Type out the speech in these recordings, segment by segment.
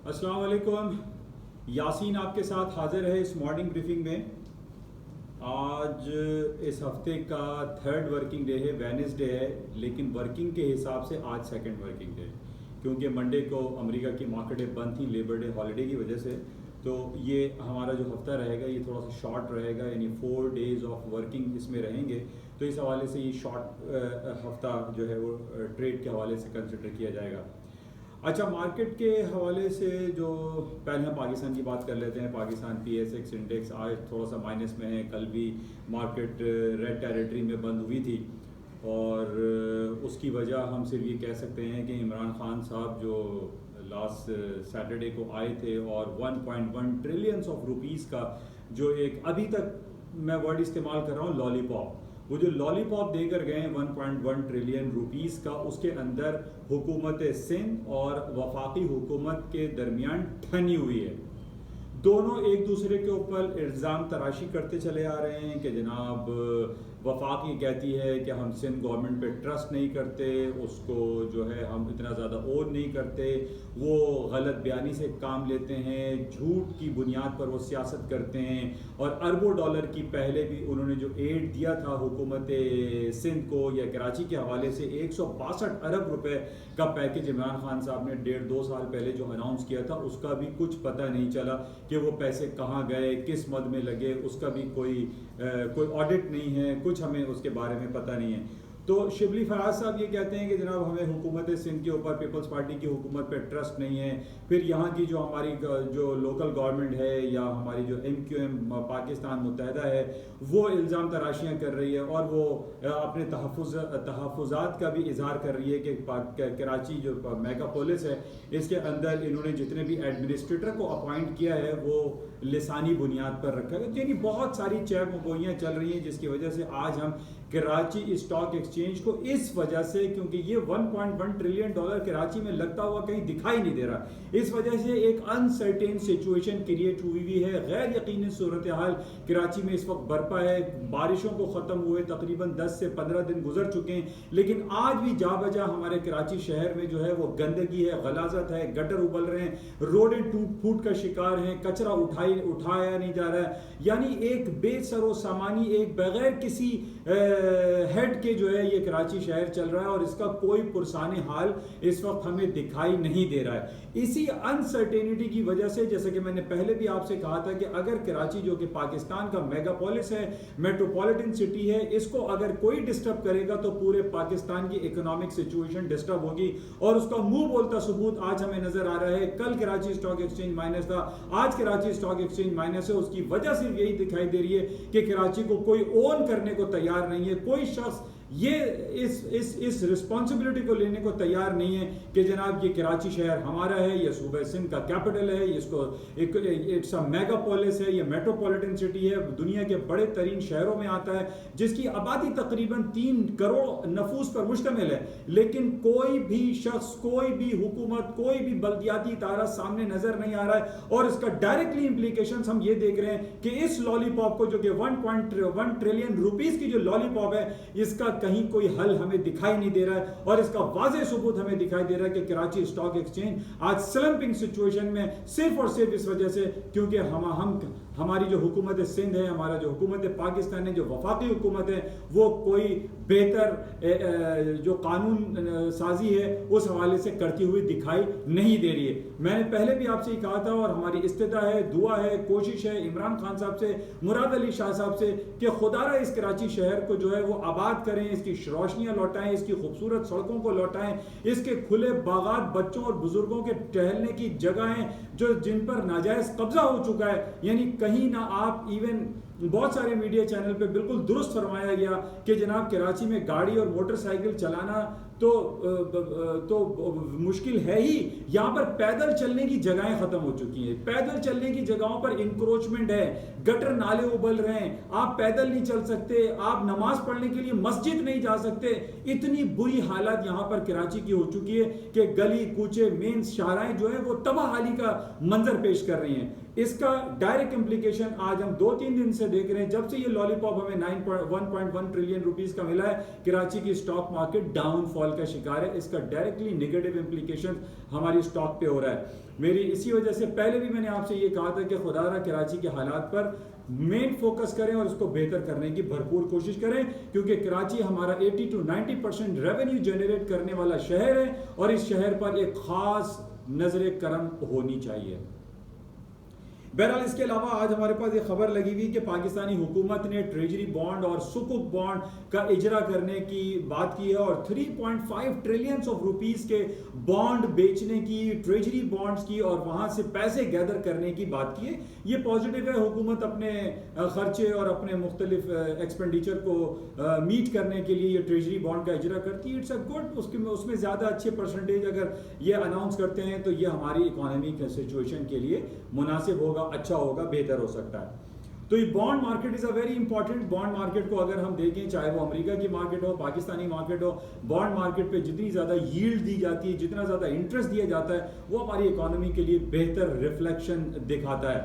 अस्सलाम वालेकुम। यासीन आपके साथ हाजिर है इस मॉर्निंग ब्रीफिंग में। आज इस हफ्ते का थर्ड वर्किंग डे है, वेडनेसडे है, लेकिन वर्किंग के हिसाब से आज सेकंड वर्किंग डे, क्योंकि मंडे को अमेरिका की मार्केटें बंद थी लेबर डे हॉलीडे की वजह से। तो ये हमारा जो हफ्ता रहेगा ये थोड़ा सा शॉर्ट रहेगा, यानी 4 डेज़ ऑफ वर्किंग इसमें रहेंगे। तो इस हवाले से ये शॉर्ट हफ्ता जो है वो ट्रेड के हवाले से कंसिडर किया जाएगा। अच्छा, मार्केट के हवाले से जो पहले हम पाकिस्तान की बात कर लेते हैं। पाकिस्तान PSX इंडेक्स आज थोड़ा सा माइनस में है। कल भी मार्केट रेड टेरिटरी में बंद हुई थी और उसकी वजह हम सिर्फ ये कह सकते हैं कि इमरान खान साहब जो लास्ट सैटरडे को आए थे और 1.1 ट्रिलियंस ऑफ रुपीस का जो एक अभी तक मैं वर्ड इस्तेमाल कर रहा हूँ लॉलीपॉप, वो जो लॉलीपॉप देकर गए 1.1 ट्रिलियन रुपीस का, उसके अंदर हुकूमत सिंध और वफाकी हुकूमत के दरमियान ठनी हुई है। दोनों एक दूसरे के ऊपर इल्ज़ाम तराशी करते चले आ रहे हैं कि जनाब वफाकी कहती है कि हम सिंध गवर्नमेंट पे ट्रस्ट नहीं करते, उसको जो है हम इतना ज़्यादा ओन नहीं करते, वो गलत बयानी से काम लेते हैं, झूठ की बुनियाद पर वो सियासत करते हैं। और अरबों डॉलर की पहले भी उन्होंने जो एड दिया था हुकूमत सिंध को या कराची के हवाले से 162 अरब रुपए का पैकेज इमरान खान साहब ने 1.5-2 साल पहले जो अनाउंस किया था, उसका भी कुछ पता नहीं चला कि वो पैसे कहाँ गए, किस मद में लगे, उसका भी कोई ऑडिट नहीं है, कुछ हमें उसके बारे में पता नहीं है। तो शिबली फराज साहब ये कहते हैं कि जनाब हमें हुकूमत सिंध के ऊपर, पीपल्स पार्टी की हुकूमत पे ट्रस्ट नहीं है। फिर यहाँ की जो हमारी जो लोकल गवर्नमेंट है या हमारी जो MQM पाकिस्तान मुत्तहदा है, वो इल्ज़ाम तराशियाँ कर रही है और वो अपने तहफ़्फ़ुज़ात का भी इजहार कर रही है कि कराची जो मेगा पोलिस है, इसके अंदर इन्होंने जितने भी एडमिनिस्ट्रेटर को अपॉइंट किया है वो लिसानी बुनियाद पर रखा है। यानी बहुत सारी चैप गोइयाँ चल रही हैं, जिसकी वजह से आज हम कराची स्टॉक एक्सचेंज को इस वजह से, क्योंकि ये 1.1 ट्रिलियन डॉलर कराची में लगता हुआ कहीं दिखाई नहीं दे रहा, इस वजह से एक अनसर्टेन सिचुएशन क्रिएट हुई है। गैर यकीनी सूरत हाल कराची में इस वक्त बरपा है। बारिशों को ख़त्म हुए तकरीबन 10 से 15 दिन गुजर चुके हैं, लेकिन आज भी जा बजा हमारे कराची शहर में जो है वो गंदगी है, गलाजत है, गटर उबल रहे हैं, रोडें टूट फूट का शिकार हैं, कचरा उठाया नहीं जा रहा है। यानी एक बेसरो सामानी, एक बगैर किसी हेड के जो है ये कराची शहर चल रहा है और इसका कोई पुरसाने हाल इस वक्त हमें दिखाई नहीं दे रहा है। इसी अनसर्टेनिटी की वजह से, जैसे कि मैंने पहले भी आपसे कहा था कि अगर कराची जो कि पाकिस्तान का मेगापोलिस है, मेट्रोपॉलिटन सिटी है, इसको अगर कोई डिस्टर्ब करेगा तो पूरे पाकिस्तान की इकोनॉमिक सिचुएशन डिस्टर्ब होगी और उसका मुंह बोलता सबूत आज हमें नजर आ रहा है। कल कराची स्टॉक एक्सचेंज माइनस था, आज कराची स्टॉक एक्सचेंज माइनस है। उसकी वजह सिर्फ यही दिखाई दे रही है कि कराची को कोई ओन करने को तैयार नहीं है, कोई शख्स ये इस रिस्पॉन्सिबिलिटी को लेने को तैयार नहीं है कि जनाब ये कराची शहर हमारा है, ये सूबे सिंध का कैपिटल है, इसको इट्स अ मेगापोलिस है, ये मेट्रोपॉलिटन सिटी है, दुनिया के बड़े तरीन शहरों में आता है, जिसकी आबादी तकरीबन 3 करोड़ नफूस पर मुश्तमिल है। लेकिन कोई भी शख्स, कोई भी हुकूमत, कोई भी बल्दियाती इदारा सामने नजर नहीं आ रहा है और इसका डायरेक्टली इंप्लीकेशंस हम ये देख रहे हैं कि इस लॉलीपॉप को, जो कि 1.1 ट्रिलियन रुपीस की जो लॉलीपॉप है, इसका कहीं कोई हल हमें दिखाई नहीं दे रहा है और इसका वाज़ेह सबूत हमें दिखाई दे रहा है कि कराची स्टॉक एक्सचेंज आज स्लंपिंग सिचुएशन में सिर्फ और सिर्फ इस वजह से क्योंकि हमारी जो हुकूमत सिंध है, हमारा जो हुकूमत पाकिस्तान है, जो वफाकी हुकूमत है, वो कोई बेहतर जो कानून साजी है उस हवाले से करती हुई दिखाई नहीं दे रही है। मैंने पहले भी आपसे कहा था और हमारी इस्तिदा है, दुआ है, कोशिश है इमरान खान साहब से, मुराद अली शाह साहब से कि खुदारा इस कराची शहर को जो है वो आबाद करें, इसकी रोशनियां लौटाएं, इसकी खूबसूरत सड़कों को लौटाएं, इसके खुले बागात, बच्चों और बुजुर्गों के टहलने की जगहें जो जिन पर नाजायज कब्जा हो चुका है। यानी कहीं ना आप इवन बहुत सारे मीडिया चैनल पे बिल्कुल दुरुस्त फरमाया गया कि जनाब कराची में गाड़ी और मोटरसाइकिल चलाना तो मुश्किल है ही, यहाँ पर पैदल चलने की जगहें खत्म हो चुकी हैं, पैदल चलने की जगहों पर इंक्रोचमेंट है, गटर नाले उबल रहे हैं, आप पैदल नहीं चल सकते, आप नमाज पढ़ने के लिए मस्जिद नहीं जा सकते। इतनी बुरी हालत यहाँ पर कराची की हो चुकी है कि गली कूचे, मेन शाहराएं जो है वो तबाहाली का मंजर पेश कर रही हैं। इसका डायरेक्ट इंप्लीकेशन आज हम 2-3 दिन से देख रहे हैं। जब से ये लॉलीपॉप हमें 1.1 ट्रिलियन रुपीस का मिला है, कराची की स्टॉक मार्केट डाउनफॉल फॉल का शिकार है, इसका डायरेक्टली नेगेटिव इंप्लीकेशन हमारी स्टॉक पे हो रहा है। मेरी इसी वजह से पहले भी मैंने आपसे ये कहा था कि खुदारा कराची के हालात पर मेन फोकस करें और उसको बेहतर करने की भरपूर कोशिश करें, क्योंकि कराची हमारा 80 to 90% रेवेन्यू जनरेट करने वाला शहर है और इस शहर पर एक खास नजर करम होनी चाहिए। बहरहाल इसके अलावा आज हमारे पास एक खबर लगी हुई कि पाकिस्तानी हुकूमत ने ट्रेजरी बॉन्ड और सुकुक बॉन्ड का इजरा करने की बात की है और 3.5 ट्रिलियन ऑफ रुपीस के बॉन्ड बेचने की, ट्रेजरी बॉन्ड्स की, और वहां से पैसे गैदर करने की बात की है। ये पॉजिटिव है, हुकूमत अपने खर्चे और अपने मुख्तलिफ एक्सपेंडिचर को मीट करने के लिए ये ट्रेजरी बॉन्ड का इजरा करती है। इट्स अ गुड, उसमें ज़्यादा अच्छे परसेंटेज अगर ये अनाउंस करते हैं तो ये हमारी इकोनॉमिक सिचुएशन के लिए मुनासिब होगा, अच्छा होगा, बेहतर हो सकता है। तो ये bond market is a very important. Bond market को अगर हम देखें, चाहे वो अमेरिका की मार्केट हो, पाकिस्तानी मार्केट हो, बॉन्ड मार्केट पे जितनी ज्यादा यील्ड दी जाती है, जितना ज्यादा इंटरेस्ट दिया जाता है, वो हमारी इकोनॉमी के लिए बेहतर रिफ्लेक्शन दिखाता है।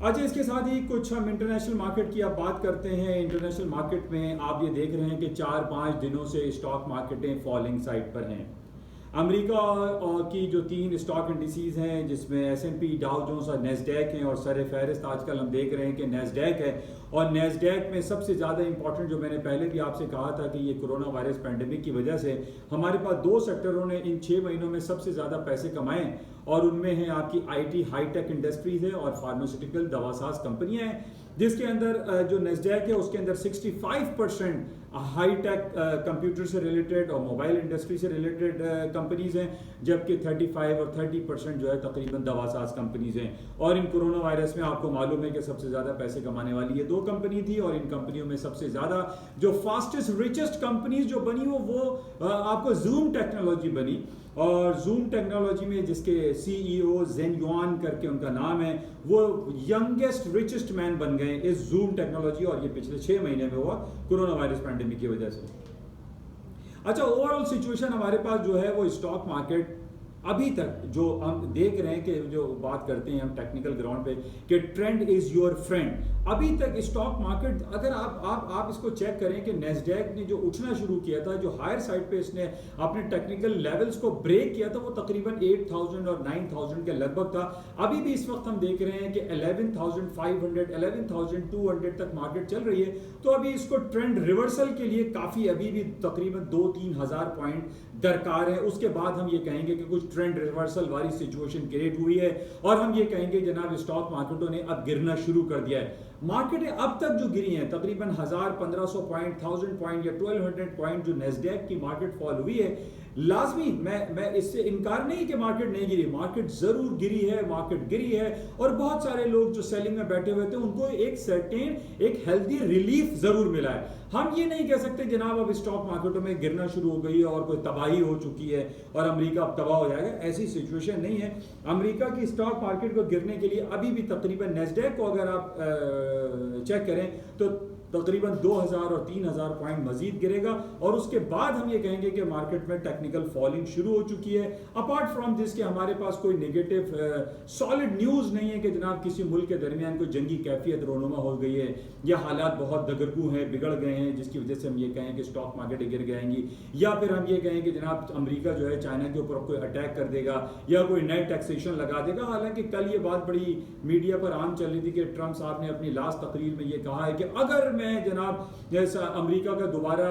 अच्छा, इसके साथ ही कुछ हम इंटरनेशनल मार्केट की अब बात करते हैं। इंटरनेशनल मार्केट में आप ये देख रहे हैं कि 4-5 दिनों से स्टॉक मार्केटें फॉलिंग साइड पर हैं। अमेरिका की जो 3 स्टॉक इंडिसेस हैं, जिसमें S&P, डाउ जोन्स और नेस्डैक हैं, और सर फहरिस्त आजकल हम देख रहे हैं कि नेस्डैक है। और नेस्डैक में सबसे ज़्यादा इंपॉर्टेंट, जो मैंने पहले भी आपसे कहा था कि ये कोरोना वायरस पैंडेमिक की वजह से हमारे पास 2 सेक्टरों ने इन 6 महीनों में सबसे ज़्यादा पैसे कमाए, और उनमें है आपकी IT हाईटेक इंडस्ट्रीज है और फार्मास्यूटिकल दवासाज कंपनियाँ हैं, जिसके अंदर जो नेस्डैक है उसके अंदर 65% हाईटेक कंप्यूटर से रिलेटेड और मोबाइल इंडस्ट्री से रिलेटेड कंपनीज हैं, जबकि 35 और 30% जो है तकरीबन दवासाज कंपनीज हैं। और इन कोरोना वायरस में आपको मालूम है कि सबसे ज़्यादा पैसे कमाने वाली ये 2 कंपनी थी, और इन कंपनियों में सबसे ज़्यादा जो फास्टेस्ट रिचेस्ट कंपनीज जो बनी वो आपको जूम टेक्नोलॉजी बनी। और जूम टेक्नोलॉजी में जिसके CEO जेन युआन करके उनका नाम है, वो यंगेस्ट रिचेस्ट मैन बन गए इस जूम टेक्नोलॉजी, और ये पिछले 6 महीने में हुआ कोरोना वायरस पैंडेमिक की वजह से। अच्छा, ओवरऑल सिचुएशन हमारे पास जो है वो स्टॉक मार्केट अभी तक जो हम देख रहे हैं कि जो बात करते हैं हम टेक्निकल ग्राउंड पे कि ट्रेंड इज योर फ्रेंड, अभी तक स्टॉक मार्केट अगर आप इसको चेक करें कि नेस्डैक ने जो उठना शुरू किया था, जो हायर साइड पे इसने अपने टेक्निकल लेवल्स को ब्रेक किया था, वो तकरीबन 8000 और 9000 के लगभग था। अभी भी इस वक्त हम देख रहे हैं कि 11500 11200 तक मार्केट चल रही है। तो अभी इसको ट्रेंड रिवर्सल के लिए काफी अभी भी तकरीबन 2-3 हजार पॉइंट दरकार है। उसके बाद हम ये कहेंगे कि कुछ ट्रेंड रिवर्सल वाली सिचुएशन क्रिएट हुई है, और हम ये कहेंगे जनाब स्टॉक मार्केटों ने अब गिरना शुरू कर दिया है। मार्केटें अब तक जो गिरी हैं तकरीबन 1000-1500 पॉइंट, 1000 पॉइंट या 1200 पॉइंट जो नेस्डैक की मार्केट फॉल हुई है, लाजमी मैं इससे इनकार नहीं कि मार्केट नहीं गिरी, मार्केट जरूर गिरी है, मार्केट गिरी है, और बहुत सारे लोग जो सेलिंग में बैठे हुए थे उनको एक हेल्दी रिलीफ जरूर मिला है। हम ये नहीं कह सकते जनाब अब स्टॉक मार्केटों में गिरना शुरू हो गई है और कोई तबाही हो चुकी है और अमेरिका अब तबाह हो जाएगा, ऐसी सिचुएशन नहीं है। अमेरिका की स्टॉक मार्केट को गिरने के लिए अभी भी तकरीबन नेस्डैक को अगर आप चेक करें तो तकरीबन 2000 और 3000 पॉइंट मजीद गिरेगा, और उसके बाद हम ये कहेंगे कि मार्केट में टेक्निकल फॉलिंग शुरू हो चुकी है। अपार्ट फ्रॉम दिस के हमारे पास कोई नेगेटिव सॉलिड न्यूज़ नहीं है कि जनाब किसी मुल्क के दरमियान कोई जंगी कैफियत रोनुमा हो गई है या हालात बहुत दगरगू हैं, बिगड़ गए हैं, जिसकी वजह से हम ये कहें कि स्टॉक मार्केट गिर जाएंगी, या फिर हम ये कहें कि जनाब अमेरिका जो है चाइना के ऊपर कोई अटैक कर देगा या कोई नए टैक्सेशन लगा देगा। हालांकि कल ये बात बड़ी मीडिया पर आम चल रही थी कि ट्रंप साहब ने अपनी लास्ट तकरीर में ये कहा है कि अगर मैं जनाब जैसा अमेरिका का दोबारा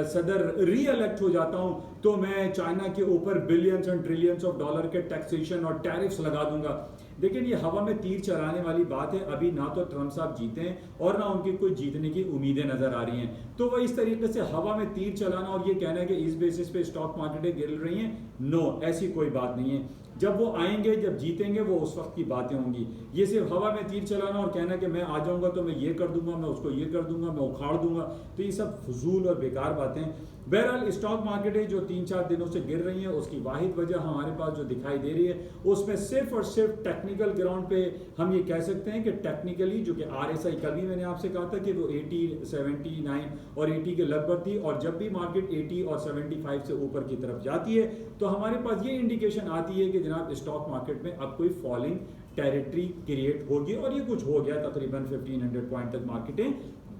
सदर री इलेक्ट हो जाता हूं तो मैं चाइना के ऊपर billions and trillions of dollar के टैक्सेशन और टैरिफ्स लगा दूंगा। लेकिन ये हवा में तीर चलाने वाली बात है। अभी ना तो ट्रंप साहब जीते हैं और ना उनकी कोई जीतने की उम्मीदें नजर आ रही हैं, तो वो इस तरीके से हवा में तीर चलाना और ये कहना है कि इस बेसिस पे स्टॉक मार्केटें गिर रही हैं, नो, ऐसी कोई बात नहीं है। जब वो आएंगे, जब जीतेंगे, वो उस वक्त की बातें होंगी। ये सिर्फ हवा में तीर चलाना और कहना कि मैं आ जाऊंगा तो मैं ये कर दूंगा, मैं उसको ये कर दूंगा, मैं उखाड़ दूंगा, तो ये सब फजूल और बेकार बातें। बहरहाल स्टॉक मार्केटें जो 3-4 दिनों से गिर रही हैं, उसकी वाहिद वजह हमारे पास जो दिखाई दे रही है उसमें सिर्फ और सिर्फ टेक्निकल ग्राउंड पे हम ये कह सकते हैं कि टेक्निकली जो कि RSI, कल भी मैंने आपसे कहा था कि वो 80, 79 और 80 के लगभग थी, और जब भी मार्केट 80 और 75 से ऊपर की तरफ जाती है तो हमारे पास ये इंडिकेशन आती है कि जनाब स्टॉक मार्केट में अब कोई फॉलिंग टेरिटरी क्रिएट होगी, और ये कुछ हो गया। तकरीबन 1500 पॉइंट तक मार्केटें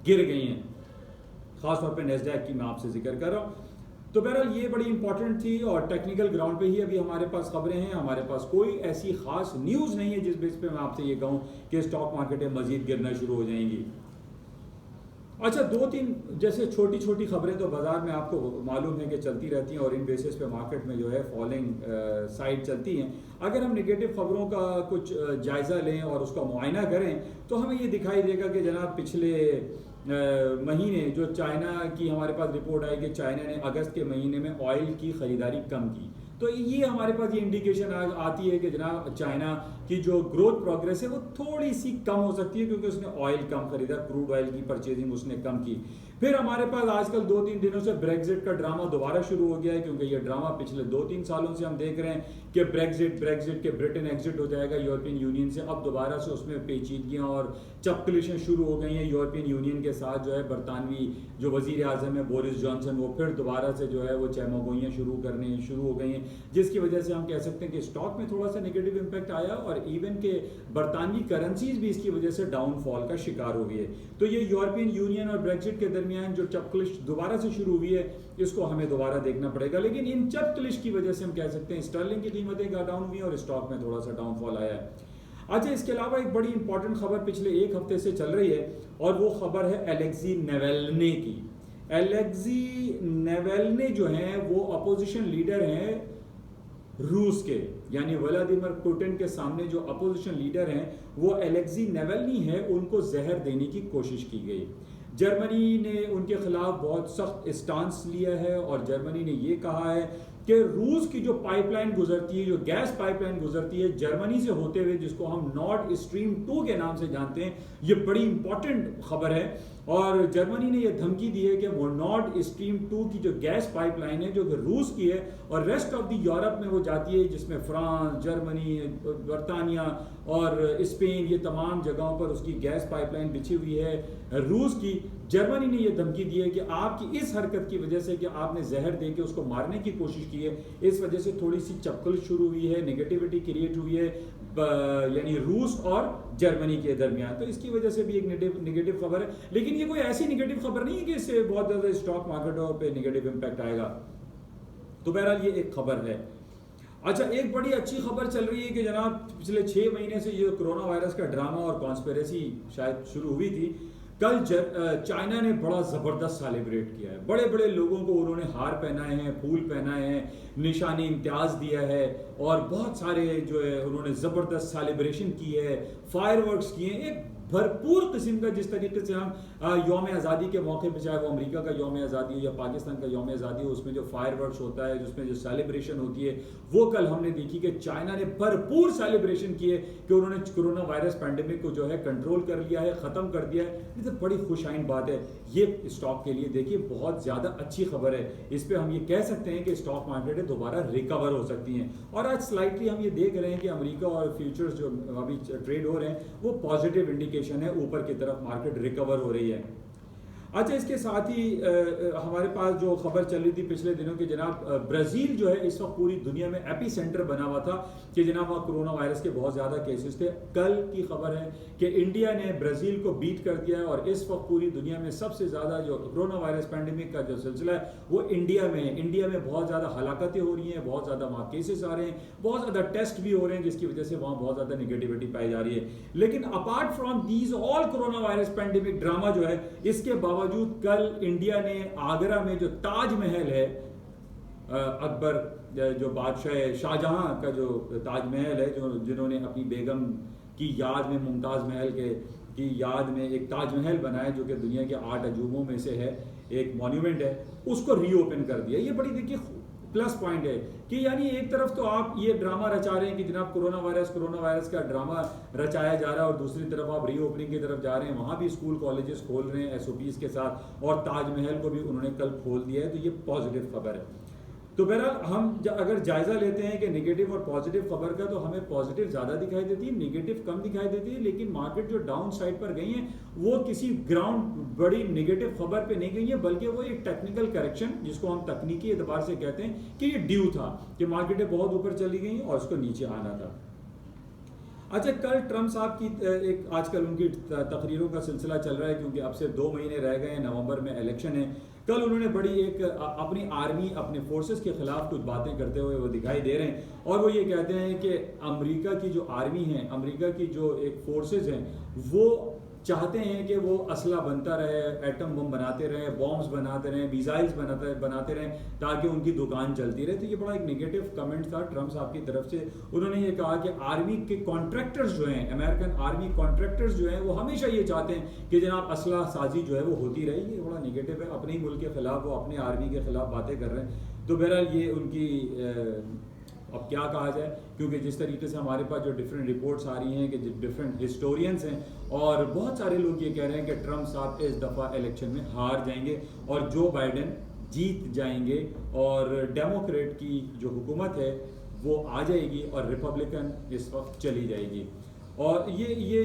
गिर गई हैं, खासतौर पे नेस्डैक की मैं आपसे जिक्र कर रहा हूं। तो बहरहाल ये बड़ी इंपॉर्टेंट थी और टेक्निकल ग्राउंड पे ही अभी हमारे पास खबरें हैं। हमारे पास कोई ऐसी खास न्यूज़ नहीं है जिस बेस पे मैं आपसे ये कहूँ कि स्टॉक मार्केटें मजीद गिरना शुरू हो जाएंगी। अच्छा, दो तीन जैसे छोटी छोटी खबरें तो बाजार में आपको मालूम है कि चलती रहती हैं और इन बेसिस पे मार्केट में जो है फॉलिंग साइड चलती हैं। अगर हम नेगेटिव खबरों का कुछ जायज़ा लें और उसका मुआयना करें तो हमें ये दिखाई देगा कि जनाब पिछले महीने जो चाइना की हमारे पास रिपोर्ट आई कि चाइना ने अगस्त के महीने में ऑयल की ख़रीदारी कम की, तो ये हमारे पास ये इंडिकेशन आती है कि जनाब चाइना की जो ग्रोथ प्रोग्रेस है वो थोड़ी सी कम हो सकती है क्योंकि उसने ऑयल कम खरीदा, क्रूड ऑयल की परचेजिंग उसने कम की। फिर हमारे पास आजकल 2-3 दिनों से ब्रेग्जिट का ड्रामा दोबारा शुरू हो गया है क्योंकि ये ड्रामा पिछले 2-3 सालों से हम देख रहे हैं कि ब्रेग्जिट के ब्रिटेन एग्जिट हो जाएगा यूरोपियन यूनियन से। अब दोबारा से उसमें पेचीदगियाँ और चपकलिशें शुरू हो गई हैं यूरोपियन यूनियन के साथ। जो है बरतानवी जो वजीर आज़म है बोरिस जॉनसन, वो फिर दोबारा से जो है वो चहमगोइयाँ शुरू हो गई हैं, जिसकी वजह से हम कह सकते हैं कि स्टॉक में थोड़ा सा नेगेटिव इंपैक्ट आया और इवन के बरतानवी करेंसीज भी इसकी वजह से डाउनफॉल का शिकार हो गई है। तो ये यूरोपियन यूनियन और ब्रेग्जिट के दरमियान जो चपकलिश दोबारा से शुरू हुई है इसको हमें दोबारा देखना पड़ेगा। लेकिन इन चपकलिश की वजह से हम कह सकते हैं स्टर्लिंग की कीमतें डाउन हुई और स्टॉक में थोड़ा सा डाउनफॉल आया है। अच्छा, इसके अलावा एक बड़ी इंपॉर्टेंट खबर पिछले एक हफ्ते से चल रही है और वो खबर है अलेक्सी नावल्नी की। अलेक्सी नावल्नी जो हैं वो अपोजिशन लीडर हैं रूस के, यानी व्लादिमीर पुतिन के सामने जो अपोजिशन लीडर हैं वो अलेक्सी नावल्नी है, उनको जहर देने की कोशिश की गई। जर्मनी ने उनके खिलाफ बहुत सख्त स्टांस लिया है और जर्मनी ने ये कहा है कि रूस की जो पाइपलाइन गुजरती है, जो गैस पाइपलाइन गुजरती है जर्मनी से होते हुए, जिसको हम नॉर्ड स्ट्रीम 2 के नाम से जानते हैं, ये बड़ी इंपॉर्टेंट खबर है। और जर्मनी ने यह धमकी दी है कि वो नॉर्ड स्ट्रीम 2 की जो गैस पाइपलाइन है जो कि रूस की है और रेस्ट ऑफ द यूरोप में वो जाती है, जिसमें फ्रांस, जर्मनी, बरतानिया और स्पेन, ये तमाम जगहों पर उसकी गैस पाइपलाइन बिछी हुई है रूस की। जर्मनी ने यह धमकी दी है कि आपकी इस हरकत की वजह से कि आपने जहर दे के उसको मारने की कोशिश की है, इस वजह से थोड़ी सी चपकल शुरू हुई है, नेगेटिविटी क्रिएट हुई है यानी रूस और जर्मनी के दरमियान। तो इसकी वजह से भी एक नेगेटिव खबर है, लेकिन ये कोई ऐसी नेगेटिव खबर नहीं है कि इससे बहुत ज़्यादा स्टॉक मार्केटों पे नेगेटिव इंपैक्ट आएगा। तो बहरहाल ये एक खबर है। अच्छा, एक बड़ी अच्छी खबर चल रही है कि जनाब पिछले 6 महीने से ये कोरोना वायरस का ड्रामा और कॉन्स्पिरेसी शायद शुरू हुई थी। कल चाइना ने बड़ा ज़बरदस्त सेलिब्रेट किया है, बड़े बड़े लोगों को उन्होंने हार पहनाए हैं, फूल पहनाए हैं, निशानी इम्तियाज़ दिया है और बहुत सारे जो है उन्होंने ज़बरदस्त सेलिब्रेशन की है, फायरवर्क्स किए हैं, एक भरपूर किस्म का जिस तरीके से हम यौम आज़ादी के मौके पर, चाहे वो अमेरिका का यौम आज़ादी हो या पाकिस्तान का यौम आज़ादी हो, उसमें जो फायरवर्क्स होता है, जिसमें जो सेलिब्रेशन होती है, वो कल हमने देखी कि चाइना ने भरपूर सेलिब्रेशन किए कि उन्होंने कोरोना वायरस पैंडेमिक को जो है कंट्रोल कर लिया है, ख़त्म कर दिया है। ये तो बड़ी खुशाइन बात है। ये स्टॉक के लिए देखिए बहुत ज़्यादा अच्छी खबर है। इस पर हम ये कह सकते हैं कि स्टॉक मार्केट दोबारा रिकवर हो सकती हैं। और आज स्लाइटली हम ये देख रहे हैं कि अमेरिका और फ्यूचर्स जो अभी ट्रेड हो रहे हैं वो पॉजिटिव इंडिकेशन है, ऊपर की तरफ मार्केट रिकवर हो रही है। अच्छा, इसके साथ ही हमारे पास जो खबर चल रही थी पिछले दिनों कि जनाब ब्राज़ील जो है इस वक्त पूरी दुनिया में एपी सेंटर बना हुआ था कि जनाब वहाँ कोरोना वायरस के बहुत ज़्यादा केसेस थे। कल की खबर है कि इंडिया ने ब्राज़ील को बीट कर दिया है और इस वक्त पूरी दुनिया में सबसे ज़्यादा जो कोरोना वायरस पैंडेमिक का जो सिलसिला है वो इंडिया में है। इंडिया में बहुत ज़्यादा हलाकतें हो रही हैं, बहुत ज़्यादा वहाँ केसेस आ रहे हैं, बहुत ज़्यादा टेस्ट भी हो रहे हैं, जिसकी वजह से वहाँ बहुत ज़्यादा निगेटिविटी पाई जा रही है। लेकिन apart from these all corona virus pandemic drama जो है, इसके बावजूद कल इंडिया ने आगरा में जो ताजमहल है, अकबर जो बादशाह शाहजहां का जो ताजमहल है, जो जिन्होंने अपनी बेगम की याद में, मुमताज़ महल की याद में एक ताजमहल बनाया जो कि दुनिया के 8 अजूबों में से है, एक मॉन्यूमेंट है, उसको रीओपन कर दिया। ये बड़ी देखिए प्लस पॉइंट है कि यानी एक तरफ तो आप ये ड्रामा रचा रहे हैं कि जनाब कोरोना वायरस का ड्रामा रचाया जा रहा है और दूसरी तरफ आप रीओपनिंग की तरफ जा रहे हैं, वहाँ भी स्कूल कॉलेजेस खोल रहे हैं SOPs के साथ और ताजमहल को भी उन्होंने कल खोल दिया है। तो ये पॉजिटिव खबर है। तो बहरहाल हम अगर जायज़ा लेते हैं कि नेगेटिव और पॉजिटिव खबर का, तो हमें पॉजिटिव ज़्यादा दिखाई देती है, नेगेटिव कम दिखाई देती है। लेकिन मार्केट जो डाउन साइड पर गई है वो किसी ग्राउंड बड़ी नेगेटिव खबर पे नहीं गई है, बल्कि वो एक टेक्निकल करेक्शन, जिसको हम तकनीकी एतबार से कहते हैं कि ये ड्यू था कि मार्केटें बहुत ऊपर चली गई और उसको नीचे आना था। अच्छा, कल ट्रम्प साहब की आजकल उनकी तकरीरों का सिलसिला चल रहा है क्योंकि अब से 2 महीने रह गए हैं, नवंबर में इलेक्शन है। कल उन्होंने बड़ी एक अपनी आर्मी, अपने फोर्सेस के खिलाफ कुछ बातें करते हुए वो दिखाई दे रहे हैं, और वो ये कहते हैं कि अमेरिका की जो आर्मी है, अमेरिका की जो एक फोर्सेस हैं, वो चाहते हैं कि वो असला बनता रहे, एटम बम बनाते रहे, बॉम्ब्स बनाते रहे, मिसाइल्स बनाते रहे, ताकि उनकी दुकान चलती रहे। तो ये बड़ा एक नेगेटिव कमेंट था ट्रम्प साहब की तरफ से। उन्होंने ये कहा कि आर्मी के कॉन्ट्रैक्टर्स जो हैं, अमेरिकन आर्मी कॉन्ट्रैक्टर्स जो हैं, वो हमेशा ये चाहते हैं कि जनाब असला साजी जो है वो होती रहे। ये बड़ा नेगेटिव है, अपने ही मुल्क के खिलाफ, वो अपने आर्मी के खिलाफ बातें कर रहे हैं। तो बहरहाल ये उनकी अब क्या कहा जाए, क्योंकि जिस तरीके से हमारे पास जो डिफरेंट रिपोर्ट्स आ रही हैं कि डिफरेंट हिस्टोरियंस हैं, और बहुत सारे लोग ये कह रहे हैं कि ट्रम्प साहब इस दफ़ा इलेक्शन में हार जाएंगे और जो बाइडेन जीत जाएंगे, और डेमोक्रेट की जो हुकूमत है वो आ जाएगी और रिपब्लिकन इस वक्त चली जाएगी। और ये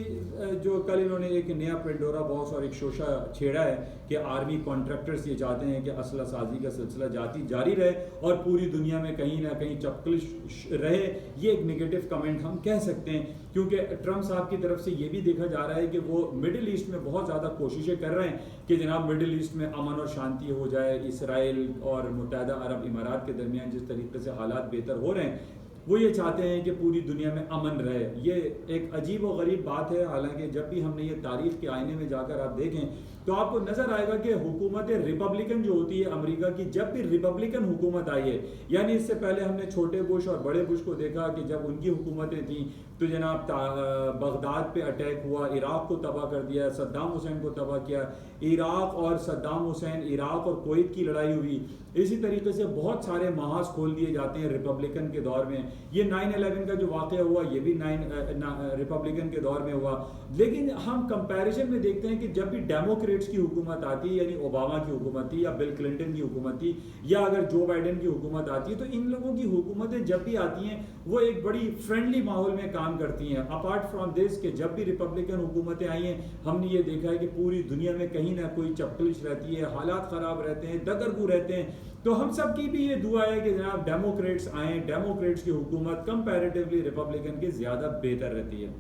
जो कल इन्होंने एक नया पेंडोरा बॉक्स और एक शोशा छेड़ा है कि आर्मी कॉन्ट्रैक्टर्स ये चाहते हैं कि असला साजी का सिलसिला जारी रहे और पूरी दुनिया में कहीं ना कहीं चपकलिश रहे। ये एक नेगेटिव कमेंट हम कह सकते हैं, क्योंकि ट्रम्प साहब की तरफ से ये भी देखा जा रहा है कि वो मिडिल ईस्ट में बहुत ज़्यादा कोशिशें कर रहे हैं कि जनाब मिडिल ईस्ट में अमन और शांति हो जाए। इसराइल और मुत्तहदा अरब इमारात के दरमियान जिस तरीके से हालात बेहतर हो रहे हैं, वो ये चाहते हैं कि पूरी दुनिया में अमन रहे। ये एक अजीब और गरीब बात है। हालांकि जब भी हमने ये तारीख के आईने में जाकर आप देखें तो आपको नजर आएगा कि हुकूमत रिपब्लिकन जो होती है अमेरिका की, जब भी रिपब्लिकन हुकूमत आई है, यानी इससे पहले हमने छोटे बुश और बड़े बुश को देखा कि जब उनकी हुकूमतें थी तो जनाब बगदाद पे अटैक हुआ, इराक को तबाह कर दिया, सद्दाम हुसैन को तबाह किया, इराक और सद्दाम हुसैन, इराक और कुवैत की लड़ाई हुई। इसी तरीके से बहुत सारे महाज खोल दिए जाते हैं रिपब्लिकन के दौर में। ये 9/11 का जो वाक़या हुआ ये भी रिपब्लिकन के दौर में हुआ। लेकिन हम कंपैरिजन में देखते हैं कि जब भी डेमोक्रेट्स की हुकूमत आती है, यानी ओबामा की हुकूमत थी या बिल क्लिंटन की हुकूमत थी या अगर जो बाइडेन की हुकूमत आती है, तो इन लोगों की हुकूमतें जब भी आती हैं वो एक बड़ी फ्रेंडली माहौल में काम करती हैं। अपार्ट फ्रॉम दिस कि जब भी रिपब्लिकन हुकूमतें आई हैं, हमने ये देखा है कि पूरी दुनिया में कहीं ना कोई चपकलिश रहती है, हालात ख़राब रहते हैं, दगरगू रहते हैं। तो हम सब की भी ये दुआ है कि जनाब डेमोक्रेट्स आए, डेमोक्रेट्स की हुकूमत कंपैरेटिवली रिपब्लिकन की ज़्यादा बेहतर रहती है।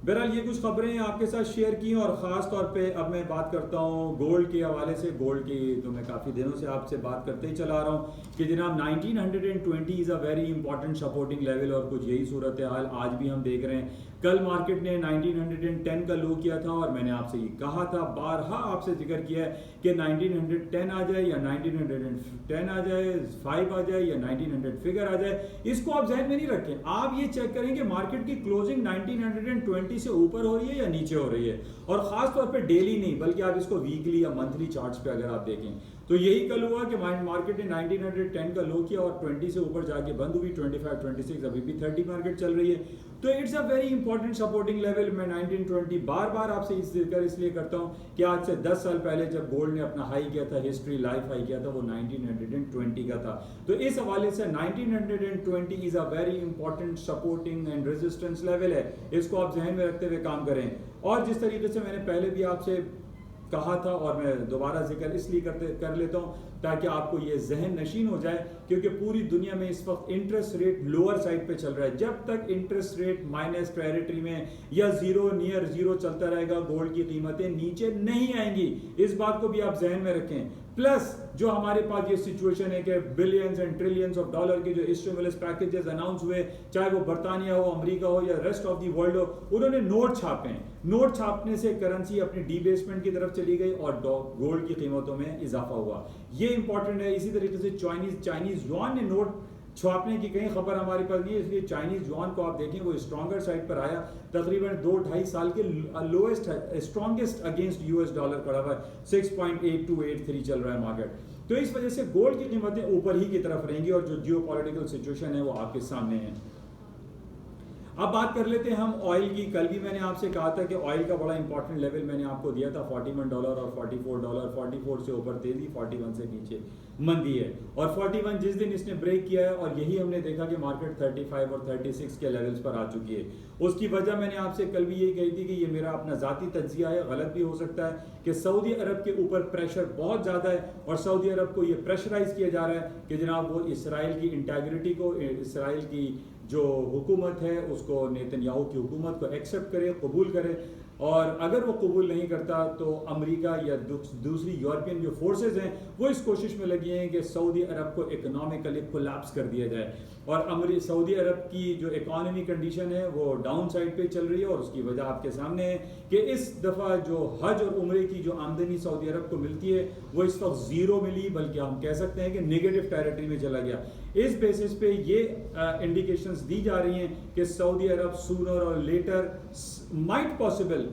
बहरहाल ये कुछ खबरें आपके साथ शेयर की, और ख़ास तौर पे अब मैं बात करता हूँ गोल्ड के हवाले से। गोल्ड की तो मैं काफ़ी दिनों से आपसे बात करते ही चला रहा हूँ कि जनाब 1920 is a very important supporting level, और कुछ यही सूरत हाल आज भी हम देख रहे हैं। कल मार्केट ने 1910 का लो किया था, और मैंने आपसे ये कहा था, बारहा आपसे जिक्र किया है कि 1910 आ जाए या 1910 आ जाए, 5 आ जाए या 1900 फिगर आ जाए, इसको आप जहन में नहीं रखें। आप ये चेक करें कि मार्केट की क्लोजिंग 1920 से ऊपर हो रही है या नीचे हो रही है, और खास तौर पे डेली नहीं बल्कि आप इसको वीकली या मंथली चार्ट्स पे अगर आप देखें तो यही कल हुआ कि मार्केट ने 1910 का लो किया और 20 से ऊपर जाके बंद हुई। 25, 26 अभी भी 30 मार्केट चल रही है। तो it's a very important supporting level. मैं 1920 बार बार आपसे इसलिए करता हूं कि आज से 10 साल पहले जब गोल्ड ने अपना हाई किया था, हिस्ट्री लाइफ हाई किया था, वो 1920 का था। तो इस हवाले से 1920 is a very important supporting and resistance level है। इसको आप जहन में रखते हुए काम करें। और जिस तरीके से मैंने पहले भी आपसे कहा था, और मैं दोबारा जिक्र इसलिए कर लेता हूं ताकि आपको ये जहन नशीन हो जाए, क्योंकि पूरी दुनिया में इस वक्त इंटरेस्ट रेट लोअर साइड पे चल रहा है। जब तक इंटरेस्ट रेट माइनस टेरिटरी में या जीरो, नियर जीरो चलता रहेगा, गोल्ड की कीमतें नीचे नहीं आएंगी। इस बात को भी आप जहन में रखें। प्लस जो हमारे पास ये सिचुएशन है कि billions and trillions of dollar के जो स्टिमुलस पैकेजेस अनाउंस हुए, चाहे वो बर्तानिया हो, अमेरिका हो या रेस्ट ऑफ दी वर्ल्ड हो, उन्होंने नोट छापे हैं। नोट छापने से करेंसी अपनी डीबेसमेंट की तरफ चली गई और गोल्ड की कीमतों में इजाफा हुआ। ये इंपॉर्टेंट है। इसी तरीके से चाइनीज युआन ने नोट छापने की कहीं खबर हमारे पास नहीं है, इसलिए चाइनीज युआन को आप देखें वो स्ट्रॉन्गर साइड पर आया। तकरीबन 2-2.5 साल के lowest strongest against US dollar खड़ा हुआ है। 6.8283 चल रहा है मार्केट। तो इस वजह से गोल्ड की कीमतें ऊपर ही की तरफ रहेंगी, और जो जियोपॉलिटिकल सिचुएशन है वो आपके सामने है। अब बात कर लेते हैं हम ऑयल की। कल भी मैंने आपसे कहा था कि ऑयल का बड़ा इंपॉर्टेंट लेवल मैंने आपको दिया था $41 और $44। 44 से ऊपर तेजी, 41 से नीचे मंदी है, और 41 जिस दिन इसने ब्रेक किया है, और यही हमने देखा कि मार्केट 35 और 36 के लेवल्स पर आ चुकी है। उसकी वजह मैंने आपसे कल भी यही कही थी कि ये मेरा अपना जाती तज्जिया है, गलत भी हो सकता है, कि सऊदी अरब के ऊपर प्रेशर बहुत ज़्यादा है, और सऊदी अरब को ये प्रेशराइज किया जा रहा है कि जनाब वो इसराइल की इंटेग्रिटी को, इसराइल की जो हुकूमत है उसको, नेतन्याहू की हुकूमत को एक्सेप्ट करे, कबूल करे। और अगर वो कबूल नहीं करता तो अमेरिका या दूसरी यूरोपियन जो फोर्सेस हैं वो इस कोशिश में लगी हैं कि सऊदी अरब को इकोनॉमिकली कोलैप्स कर दिया जाए। और सऊदी अरब की जो इकॉनमी कंडीशन है वो डाउन साइड पे चल रही है, और उसकी वजह आपके सामने है कि इस दफ़ा जो हज और उम्रे की जो आमदनी सऊदी अरब को मिलती है वो इस वक्त ज़ीरो मिली, बल्कि हम कह सकते हैं कि नेगेटिव टेरिटरी में चला गया। इस बेसिस पे ये इंडिकेशंस दी जा रही हैं कि सऊदी अरब सूनर और लेटर माइट पॉसिबल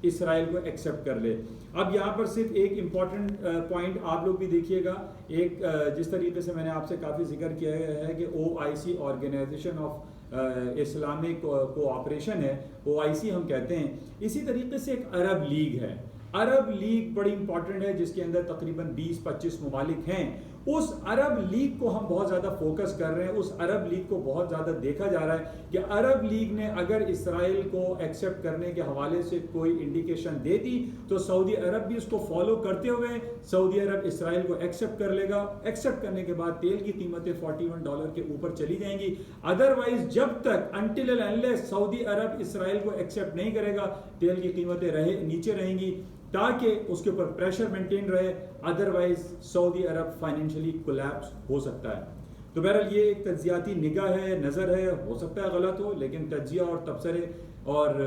इसराइल को एक्सेप्ट कर ले। अब यहाँ पर सिर्फ एक इम्पॉर्टेंट पॉइंट आप लोग भी देखिएगा, एक जिस तरीके से मैंने आपसे काफ़ी जिक्र किया है कि OIC organisation of Islamic cooperation है, OIC हम कहते हैं, इसी तरीके से एक अरब लीग है। अरब लीग बड़ी इंपॉर्टेंट है जिसके अंदर तकरीबन 20-25 ममालिक हैं। उस अरब लीग को हम बहुत ज़्यादा फोकस कर रहे हैं, उस अरब लीग को बहुत ज़्यादा देखा जा रहा है कि अरब लीग ने अगर इसराइल को एक्सेप्ट करने के हवाले से कोई इंडिकेशन दे दी तो सऊदी अरब भी उसको फॉलो करते हुए सऊदी अरब इसराइल को एक्सेप्ट कर लेगा। एक्सेप्ट करने के बाद तेल की कीमतें $41 के ऊपर चली जाएंगी। अदरवाइज जब तक until and unless Saudi Arab Israel को एक्सेप्ट नहीं करेगा तेल की कीमतें नीचे रहेंगी ताकि उसके ऊपर प्रेशर मेंटेन रहे, अदरवाइज सऊदी अरब फाइनेंशियली कोलैप्स हो सकता है। तो बहरहाल ये एक तज्जियाती निगाह है, नज़र है, हो सकता है गलत हो, लेकिन तज्जिया और तबसरे और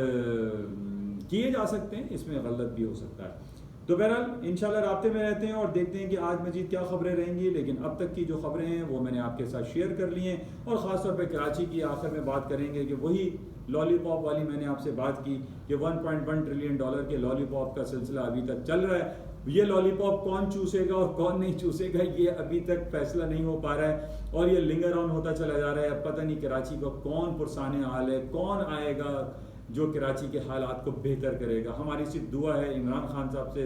किए जा सकते हैं, इसमें गलत भी हो सकता है। तो बहरहाल इंशाल्लाह राब्ते में रहते हैं और देखते हैं कि आज मजीद क्या खबरें रहेंगी, लेकिन अब तक की जो खबरें हैं वो मैंने आपके साथ शेयर कर ली हैं, और ख़ासतौर पर कराची की आखिर में बात करेंगे कि वही लॉलीपॉप वाली मैंने आपसे बात की कि $1.1 ट्रिलियन के लॉलीपॉप का सिलसिला अभी तक चल रहा है। ये लॉलीपॉप कौन चूसेगा और कौन नहीं चूसेगा ये अभी तक फैसला नहीं हो पा रहा है, और ये लिंगर ऑन होता चला जा रहा है। अब पता नहीं कराची को कौन पुरसाने हाल है, कौन आएगा जो कराची के हालात को बेहतर करेगा। हमारी सिर्फ दुआ है, इमरान खान साहब से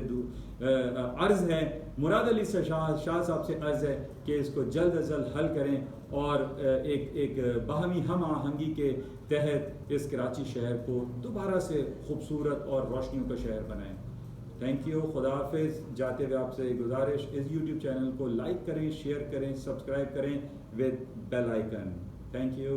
अर्ज़ है, मुराद अली शाह साहब से अर्ज़ है कि इसको जल्द अज जल्द हल करें और एक बाहमी हम आहंगी के तहत इस कराची शहर को दोबारा से खूबसूरत और रोशनियों का शहर बनाएं। थैंक यू, खुदा हाफिज़। जाते हुए आपसे गुजारिश, इस यूट्यूब चैनल को लाइक करें, शेयर करें, सब्सक्राइब करें with bell icon. Thank you.